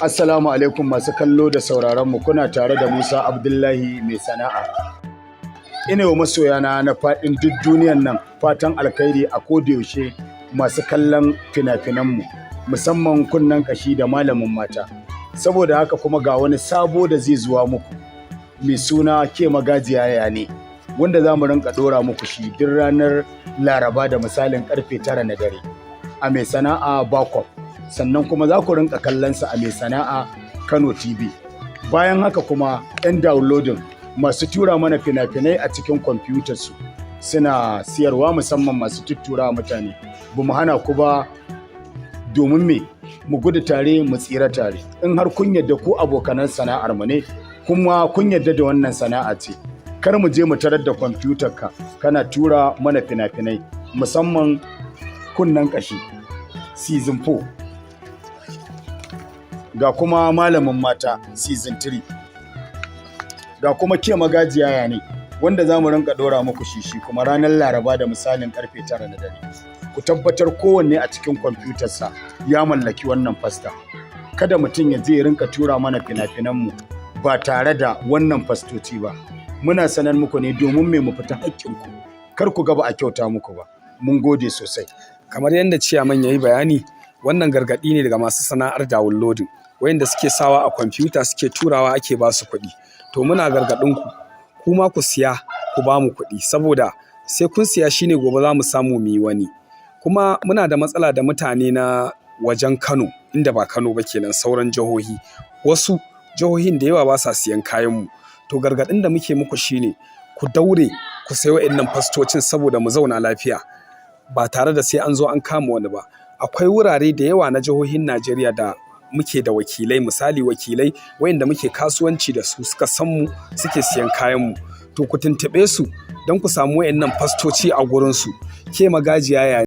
Assalamu alaikum masu kallo da sauraron mu, kuna tare da Musa Abdullahi mai sana'a. Ina wa masoyana na faɗin duk duniyan nan fatan alkhairi a kodayaushe masu kallon fina-finan mu, musamman kunnen kashi da malamin mata. Saboda haka kuma ga wani sabo da zai zuwa muku mai suna ke magajiya ya ne, wanda za mu rinka ɗora muku shi duk ranar Laraba da misalin karfe 9 na dare a mai sana'a Bakwai. Sannan kuma za ku rinka kallonsa a mai sana'a Kano TV. Bayan haka kuma 'yan downloading masu tura mana fina-finai a cikin kwamfutarsu suna siyarwa, musamman masu tuttura mutane. Ba mu hana ku ba, domin me mu gudu tare mu tsira tare. In har kun yadda ku abokanan sana'ar mu ne kuma kun yadda da wannan sana'a ce, kar mu je mu tarar da kwamfutarka kana tura mana fina-finai, musamman kunnen kashi season 4, ga kuma malamin mata season 3, ga kuma ke magajiya ya ne, wanda za mu rinka ɗora muku shi kuma ranar Laraba da misalin karfe 9 na dare. Ku tabbatar kowanne a cikin kwamfutarsa ya mallaki wannan fasta. Kada mutum ya je ya rinka tura mana fina-finanmu ba tare da wannan fastoci ba. Muna sanar muku ne domin me mu fita haƙƙinku, kar ku ga ba a kyauta muku ba. Mun gode sosai. Kamar yadda ciyaman ya yi bayani, wannan gargaɗi ne daga masu sana'ar downloading, wayanda suke sawa a kwamfuta suke turawa ake ba su kuɗi. To muna gargaɗin ku, kuma ku siya ku ba mu kuɗi, saboda sai kun siya shine gobe za mu samu mu yi wani. Kuma muna da matsala da mutane na wajen Kano, inda ba Kano ba kenan, sauran jihohi. Wasu jihohin da yawa ba sa siyan kayanmu. To gargaɗin da muke muku shine ku daure ku sayo wa'annan fastocin saboda mu zauna lafiya, ba tare da sai an zo an kama wani ba. Akwai wurare da yawa na jihohin Najeriya da muke da wakilai, misali wakilai wayanda muke kasuwanci da su, suka san mu suke siyan kayan mu. To ku tuntuɓe su don ku samu wayannan fastoci a gurin su. Ke magajiya ya